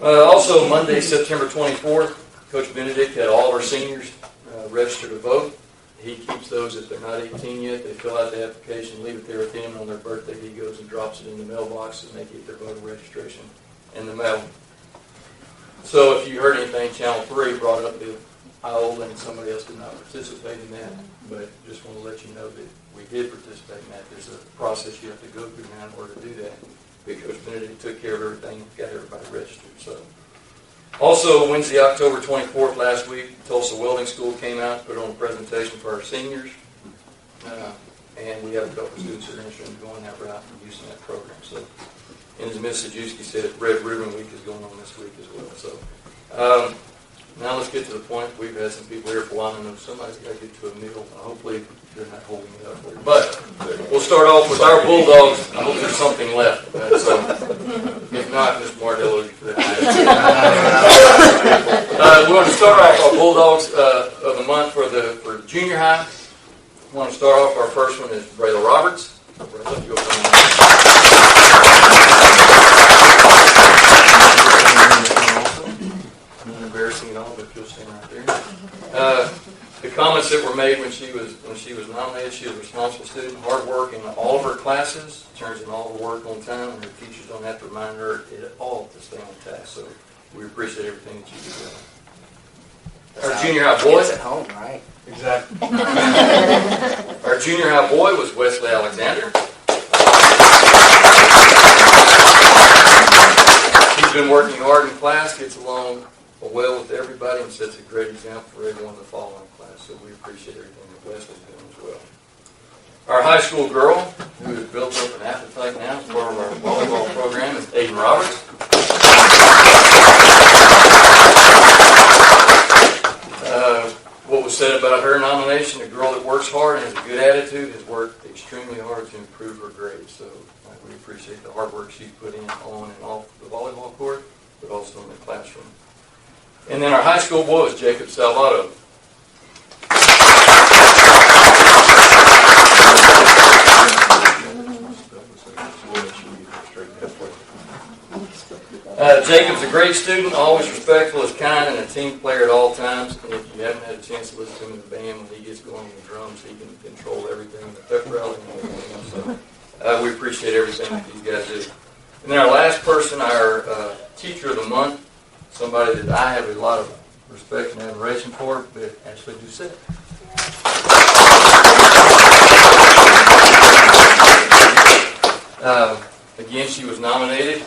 Also, Monday, September 24th, Coach Benedict had all of our seniors register to vote. He keeps those if they're not 18 yet. They fill out the application, leave it there with him. On their birthday, he goes and drops it in the mailbox, and they get their voter registration in the mail. So if you heard anything, Channel 3 brought up the Iola, and somebody else did not participate in that. But just want to let you know that we did participate in that. There's a process you have to go through now in order to do that. Because Benedict took care of everything and got everybody registered. So, also Wednesday, October 24th last week, Tulsa Welding School came out, put on a presentation for our seniors, and we have a couple of students that are interested in going that route and using that program. So, and as Ms. Sajewski said, Red Ribbon Week is going on this week as well. So, now let's get to the point. We've had some people here for a while, and I know somebody's got to get to a meal. Hopefully they're not holding it up for you. But we'll start off with our Bulldogs. I hope there's something left. So, if not, Ms. Mardell will be for that. We're going to start off our Bulldogs of the month for junior high. We want to start off. Our first one is Brayla Roberts. Brayla, you'll come in. Embarrassing at all, but you'll stand right there. The comments that were made when she was nominated, she was a responsible student, hard work in all of her classes, turns in all her work on time, and her teachers don't have to remind her at all to stay on task. So we appreciate everything that you do. Our junior high boy Kids at home, right? Exactly. Our junior high boy was Wesley Alexander. He's been working hard in class, gets along well with everybody, and sets a great example for everyone to follow in class. So we appreciate everything that Wesley's doing as well. Our high school girl, who has built up an appetite now as part of our volleyball program, is Aiden Roberts. What was said about her nomination, a girl that works hard and has a good attitude, has worked extremely hard to improve her grades. So we appreciate the hard work she's put in on and off the volleyball court, but also in the classroom. And then our high school boy is Jacob Salvato. Jacob's a great student, always respectful, is kind, and a team player at all times. And if you haven't had a chance to listen to him in the band, when he gets going on the drums, he can control everything, the pep rally and everything else. So we appreciate everything that these guys do. And then our last person, our Teacher of the Month, somebody that I have a lot of respect and admiration for, but Ashley Doucette. Again, she was nominated.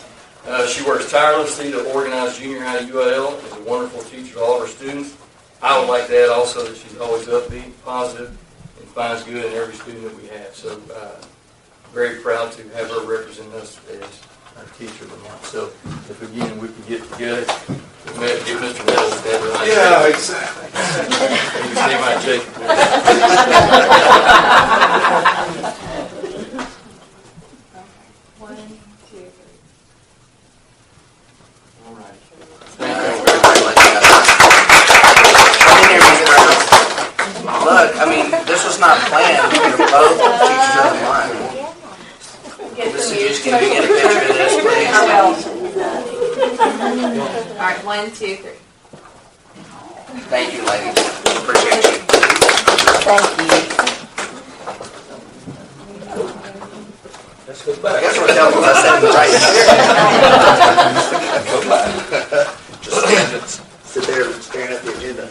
She works tirelessly to organize junior high UIL, is a wonderful teacher to all of her students. I would like to add also that she's always upbeat, positive, and finds good in every student that we have. So very proud to have her represent us as our Teacher of the Month. So if again we could get together, give Mr. Nettles that right. Yeah, exactly. You can say my Jake. One, two, three. All right. Look, I mean, this was not planned. You're both teachers of the month. This is just going to get a picture of this, please. All right, 1, 2, 3. Thank you, ladies. Appreciate you. Thank you. Let's go I back. guess we're telling us that right here. Just sit there staring at the agenda.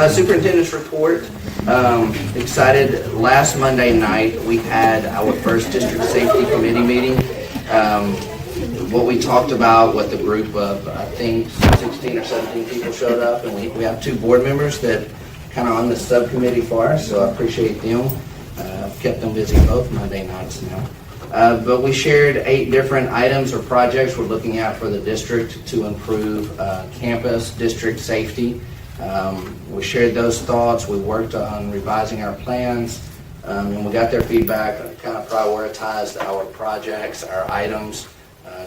Superintendent's report. Excited. Last Monday night, we had our first district safety committee meeting. What we talked about, what the group of, I think, 16 or 17 people showed up, and we have 2 board members that kind of on the subcommittee for us, so I appreciate them. I've kept them busy both Monday nights now. But we shared 8 different items or projects we're looking at for the district to improve campus district safety. We shared those thoughts. We worked on revising our plans, and we got their feedback and kind of prioritized our projects, our items,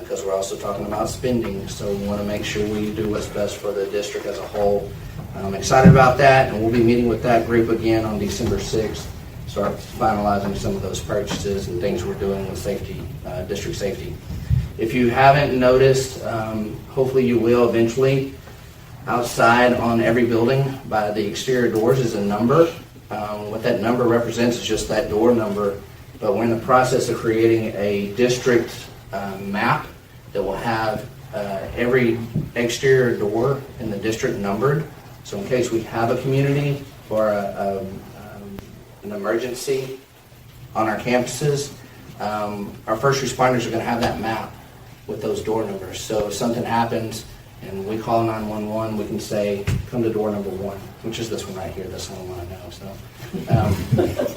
because we're also talking about spending. So we want to make sure we do what's best for the district as a whole. I'm excited about that, and we'll be meeting with that group again on December 6th. Start finalizing some of those purchases and things we're doing with safety, district safety. If you haven't noticed, hopefully you will eventually, outside on every building by the exterior doors is a number. What that number represents is just that door number, but we're in the process of creating a district map that will have every exterior door in the district numbered. So in case we have a community or an emergency on our campuses, our first responders are going to have that map with those door numbers. So if something happens and we call 911, we can say, come to door number 1, which is this one right here. That's the only one I know. So,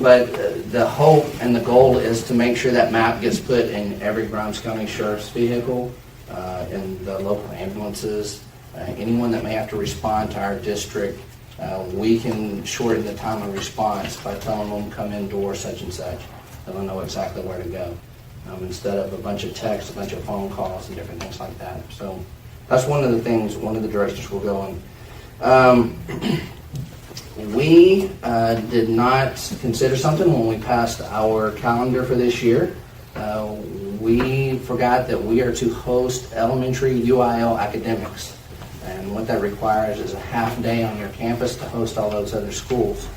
but the hope and the goal is to make sure that map gets put in every Grimes County Sheriff's vehicle, in the local ambulances, anyone that may have to respond to our district. We can shorten the time of response by telling them come in door such and such. They'll know exactly where to go, instead of a bunch of texts, a bunch of phone calls, and different things like that. So that's one of the things, one of the directions we're going. We did not consider something when we passed our calendar for this year. We forgot that we are to host elementary UIL academics. And what that requires is a half day on your campus to host all those other schools.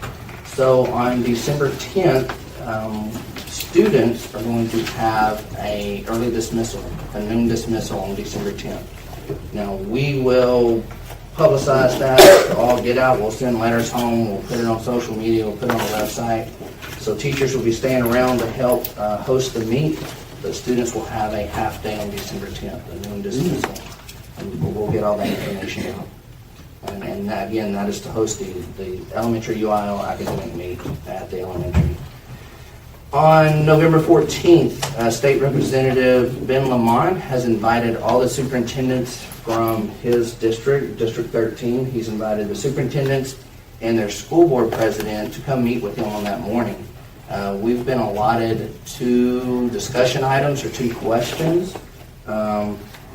So on December 10th, students are going to have a early dismissal, a noon dismissal on December 10th. Now we will publicize that, all get out, we'll send letters home, we'll put it on social media, we'll put it on the website. So teachers will be staying around to help host the meet, but students will have a half day on December 10th, a noon dismissal. And we'll get all that information out. And that, again, that is to host the elementary UIL academic meet at the elementary. On November 14th, State Representative Ben Lamont has invited all the superintendents from his district, District 13. He's invited the superintendents and their school board president to come meet with him on that morning. We've been allotted 2 discussion items or 2 questions.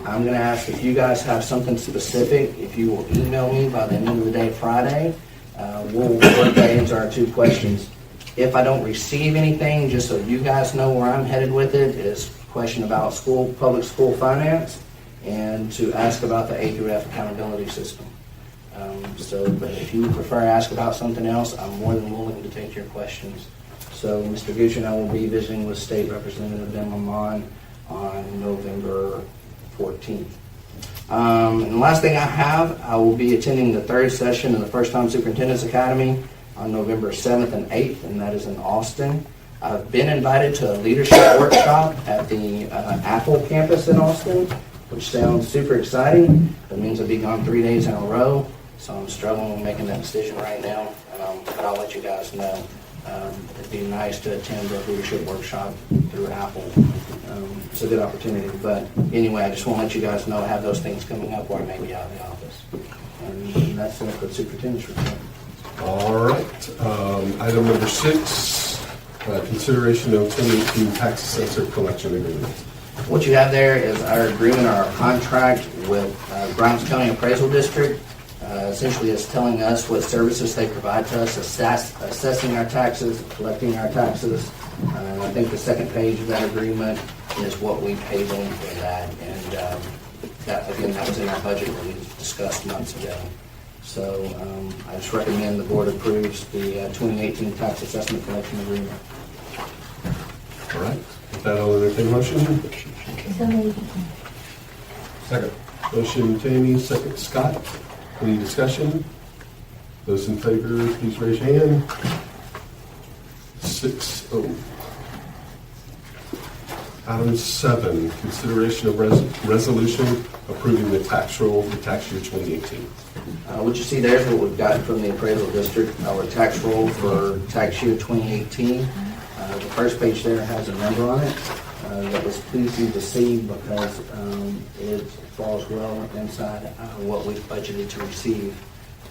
I'm going to ask if you guys have something specific, if you will email me by the end of the day Friday, we'll work that into our 2 questions. If I don't receive anything, just so you guys know where I'm headed with it, is a question about public school finance and to ask about the A through F accountability system. But if you prefer to ask about something else, I'm more than willing to take your questions. So Mr. Gooch and I will be visiting with State Representative Ben Lamont on November 14th. And the last thing I have, I will be attending the third session of the First Time Superintendents Academy on November 7th and 8th, and that is in Austin. I've been invited to a leadership workshop at the Apple campus in Austin, which sounds super exciting. That means I'll be gone 3 days in a row, so I'm struggling with making that decision right now, but I'll let you guys know. It'd be nice to attend a leadership workshop through Apple. It's a good opportunity, but anyway, I just want to let you guys know I have those things coming up where I may be out of the office. And that's it for the superintendent's report. All right. Item number 6, consideration of 2018 tax assessor collection agreement. What you have there is our agreement, our contract with Grimes County Appraisal District. Essentially, it's telling us what services they provide to us, assessing our taxes, collecting our taxes. I think the second page of that agreement is what we pay them for that. And that was in our budget that we discussed months ago. So I just recommend the board approves the 2018 tax assessment collection agreement. All right. With that, I'll entertain a motion. So moved. Second. Motion Tammy, second Scott. Any discussion? Those in favor, please raise your hand. 6-0. Item 7, consideration of resolution approving the tax roll for tax year 2018. What you see there is what we've gotten from the appraisal district, our tax roll for tax year 2018. The first page there has a number on it. That was pleasing to see because it falls well inside what we've budgeted to receive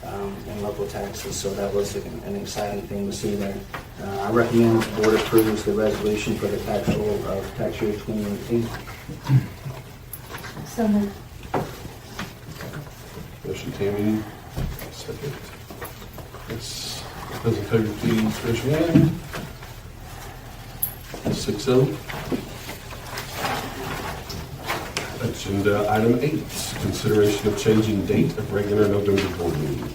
in local taxes. So that was an exciting thing to see there. I recommend the board approves the resolution for the tax roll of tax year 2018. So moved. Motion Tammy, second. Yes. Those in favor, please raise your hand. 6-0. Agenda item 8, consideration of changing date of regular November board meeting.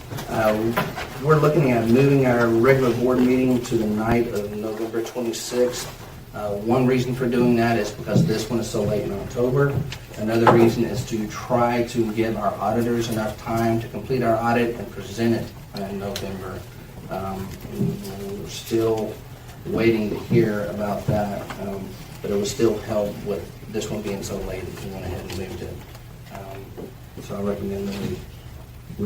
We're looking at moving our regular board meeting to the night of November 26th. One reason for doing that is because this one is so late in October. Another reason is to try to give our auditors enough time to complete our audit and present it in November. We're still waiting to hear about that, but it will still help with this one being so late that we went ahead and moved it. So I recommend that we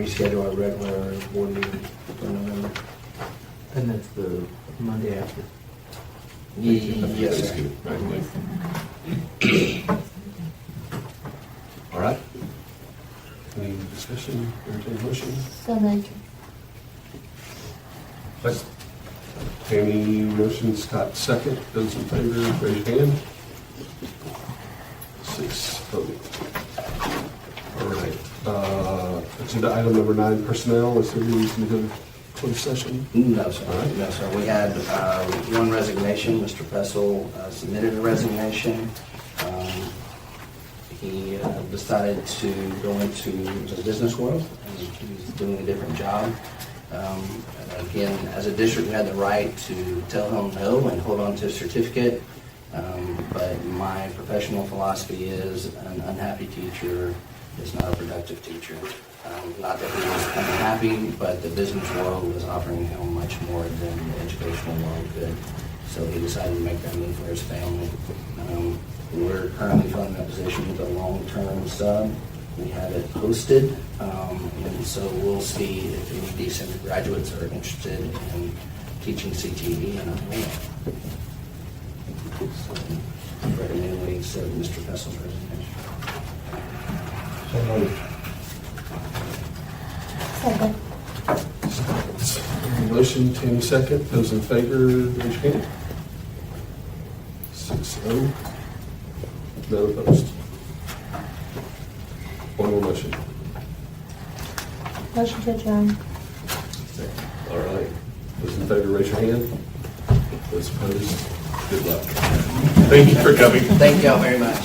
reschedule our regular board meeting for November. And that's the Monday after. Yes, sir. All right. Any discussion or any motion? So moved. Tammy motion, Scott second. Those in favor, raise your hand. 6-0. All right. Agenda item number 9, personnel. Is there any reason to go to closed session? No, sir. All right. No, sir. We had one resignation. Mr. Pessel submitted a resignation. He decided to go into the business world, and he's doing a different job. Again, as a district, we had the right to tell him no and hold on to his certificate. But my professional philosophy is an unhappy teacher is not a productive teacher. Not that he was unhappy, but the business world was offering him much more than the educational world could. So he decided to make that move for his family. We're currently filling that position with a long-term sub. We have it posted, and so we'll see if any decent graduates are interested in teaching CTE and Iola. So, recommend we accept Mr. Pessel's resignation. So moved. Second. Motion, Tammy second. Those in favor, raise your hand. 6-0. None opposed. One more motion. Motion to adjourn. All right. Those in favor, raise your hand. Those opposed, good luck. Thank you for coming. Thank y'all very much.